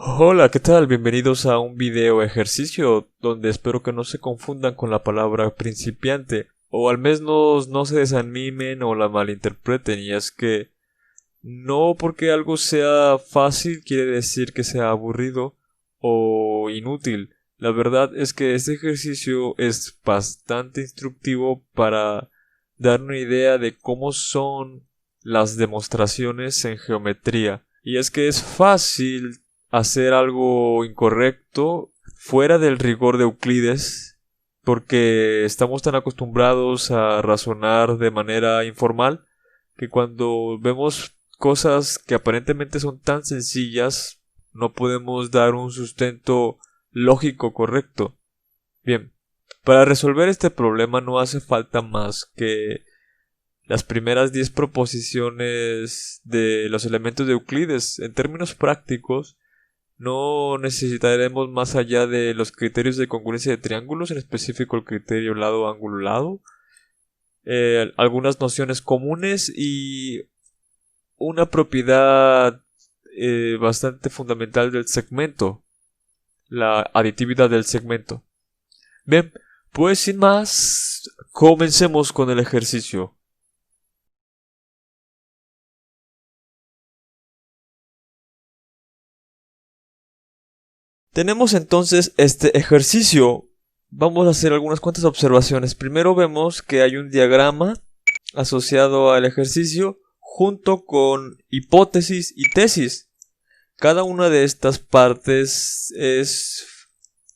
Hola, ¿qué tal? Bienvenidos a un video ejercicio donde espero que no se confundan con la palabra principiante o al menos no se desanimen o la malinterpreten, y es que no porque algo sea fácil quiere decir que sea aburrido o inútil. La verdad es que este ejercicio es bastante instructivo para dar una idea de cómo son las demostraciones en geometría. Y es que es fácil hacer algo incorrecto fuera del rigor de Euclides porque estamos tan acostumbrados a razonar de manera informal que cuando vemos cosas que aparentemente son tan sencillas no podemos dar un sustento lógico correcto. Bien, para resolver este problema no hace falta más que las primeras 10 proposiciones de los elementos de Euclides. En términos prácticos, no necesitaremos más allá de los criterios de congruencia de triángulos, en específico el criterio lado-ángulo-lado, algunas nociones comunes y una propiedad bastante fundamental del segmento, la aditividad del segmento. Bien, pues sin más, comencemos con el ejercicio. Tenemos entonces este ejercicio. Vamos a hacer algunas cuantas observaciones. Primero vemos que hay un diagrama asociado al ejercicio junto con hipótesis y tesis. Cada una de estas partes es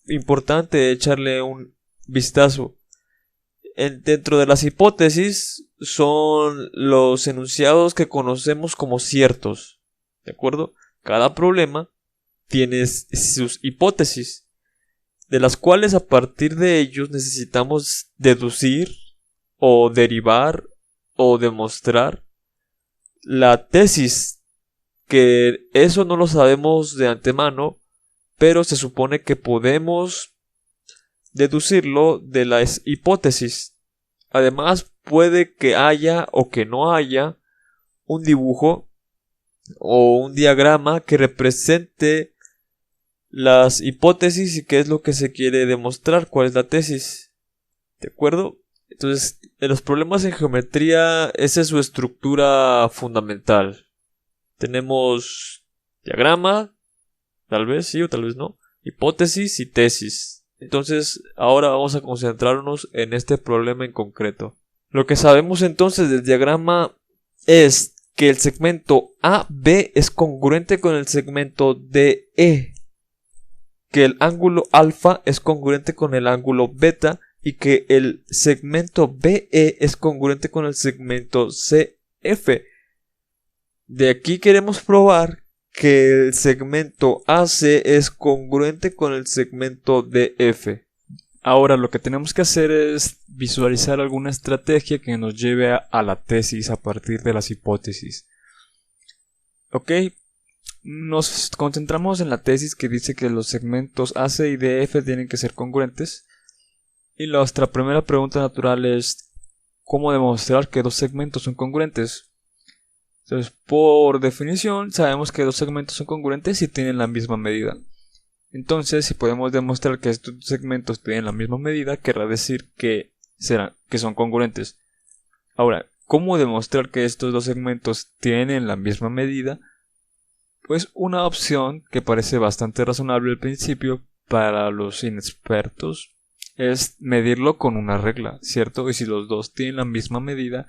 importante echarle un vistazo. Dentro de las hipótesis son los enunciados que conocemos como ciertos. ¿De acuerdo? Cada problema tiene sus hipótesis, de las cuales a partir de ellos necesitamos deducir o derivar o demostrar la tesis, que eso no lo sabemos de antemano, pero se supone que podemos deducirlo de las hipótesis. Además, puede que haya o que no haya un dibujo o un diagrama que represente las hipótesis y qué es lo que se quiere demostrar, cuál es la tesis. ¿De acuerdo? Entonces, en los problemas en geometría, esa es su estructura fundamental. Tenemos diagrama, tal vez sí o tal vez no, hipótesis y tesis. Entonces, ahora vamos a concentrarnos en este problema en concreto. Lo que sabemos entonces del diagrama es que el segmento AB es congruente con el segmento DE, que el ángulo alfa es congruente con el ángulo beta y que el segmento BE es congruente con el segmento CF. De aquí queremos probar que el segmento AC es congruente con el segmento DF. Ahora lo que tenemos que hacer es visualizar alguna estrategia que nos lleve a la tesis a partir de las hipótesis. Ok, nos concentramos en la tesis que dice que los segmentos AC y DF tienen que ser congruentes. Y nuestra primera pregunta natural es ¿cómo demostrar que dos segmentos son congruentes? Entonces, por definición, sabemos que dos segmentos son congruentes si tienen la misma medida. Entonces, si podemos demostrar que estos segmentos tienen la misma medida, querrá decir que son congruentes. Ahora, ¿cómo demostrar que estos dos segmentos tienen la misma medida? Pues una opción que parece bastante razonable al principio para los inexpertos es medirlo con una regla, ¿cierto? Y si los dos tienen la misma medida,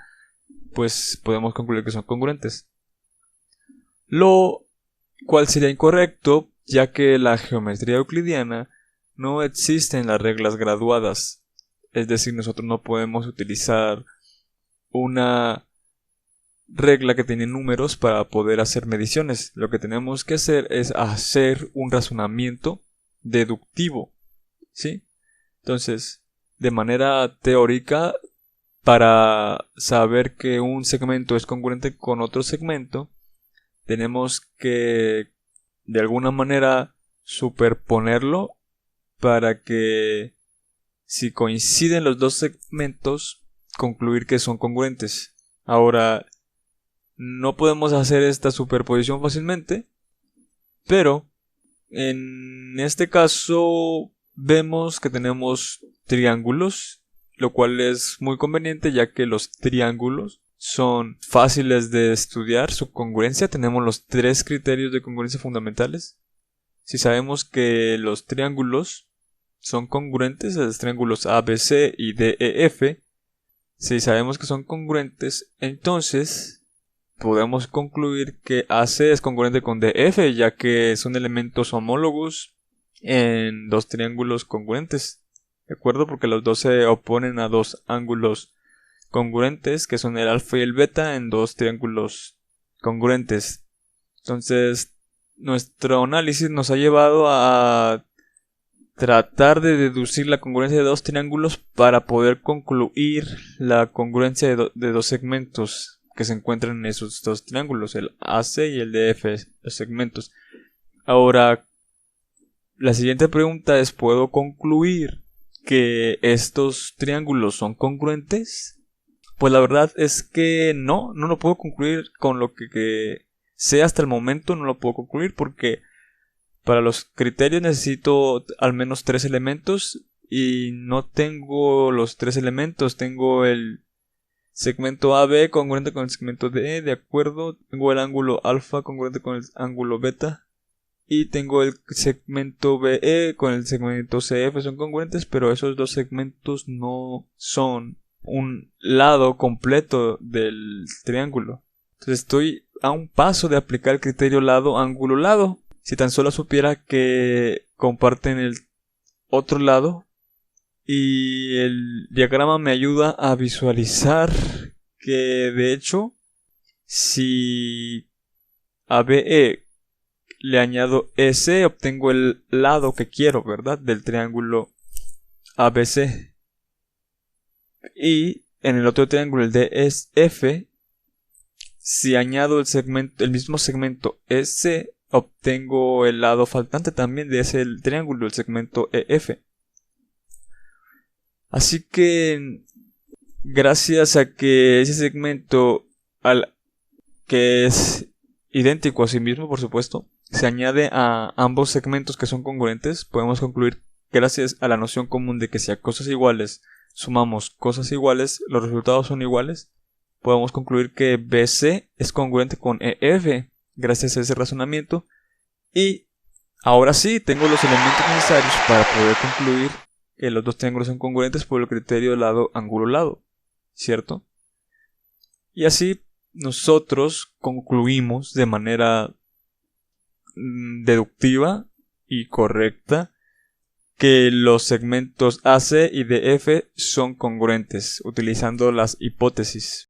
pues podemos concluir que son congruentes. Lo cual sería incorrecto, ya que en la geometría euclidiana no existen las reglas graduadas. Es decir, nosotros no podemos utilizar una regla que tiene números para poder hacer mediciones. Lo que tenemos que hacer es hacer un razonamiento deductivo, ¿sí? Entonces, de manera teórica, para saber que un segmento es congruente con otro segmento, tenemos que de alguna manera superponerlo para que si coinciden los dos segmentos, concluir que son congruentes. Ahora, no podemos hacer esta superposición fácilmente, pero En este caso vemos que tenemos triángulos, lo cual es muy conveniente ya que los triángulos son fáciles de estudiar su congruencia. Tenemos los tres criterios de congruencia fundamentales. Si sabemos que los triángulos son congruentes, los triángulos ABC y DEF, si sabemos que son congruentes, entonces podemos concluir que AC es congruente con DF, ya que son elementos homólogos en dos triángulos congruentes. ¿De acuerdo? Porque los dos se oponen a dos ángulos congruentes, que son el alfa y el beta, en dos triángulos congruentes. Entonces, nuestro análisis nos ha llevado a tratar de deducir la congruencia de dos triángulos para poder concluir la congruencia de dos segmentos que se encuentran en esos dos triángulos, el AC y el DF, los segmentos. Ahora, la siguiente pregunta es: ¿puedo concluir que estos triángulos son congruentes? Pues la verdad es que no lo puedo concluir con lo que sé hasta el momento, no lo puedo concluir porque para los criterios necesito al menos 3 elementos y no tengo los 3 elementos. Tengo el segmento AB congruente con el segmento DE, de acuerdo. Tengo el ángulo alfa congruente con el ángulo beta. Y tengo el segmento BE con el segmento CF, son congruentes, pero esos dos segmentos no son un lado completo del triángulo. Entonces estoy a un paso de aplicar el criterio lado, ángulo, lado. Si tan solo supiera que comparten el otro lado. Y el diagrama me ayuda a visualizar que de hecho, si a BE le añado EC, obtengo el lado que quiero, ¿verdad? Del triángulo ABC. Y en el otro triángulo, el DF, si añado el mismo segmento EC, obtengo el lado faltante también de ese triángulo, el segmento EF. Así que, gracias a que ese segmento, que es idéntico a sí mismo, por supuesto, se añade a ambos segmentos que son congruentes, podemos concluir, gracias a la noción común de que si a cosas iguales sumamos cosas iguales, los resultados son iguales, podemos concluir que BC es congruente con EF, gracias a ese razonamiento. Y ahora sí, tengo los elementos necesarios para poder concluir que los dos triángulos son congruentes por el criterio lado, ángulo, lado, ¿cierto? Y así nosotros concluimos de manera deductiva y correcta que los segmentos AC y DF son congruentes utilizando las hipótesis.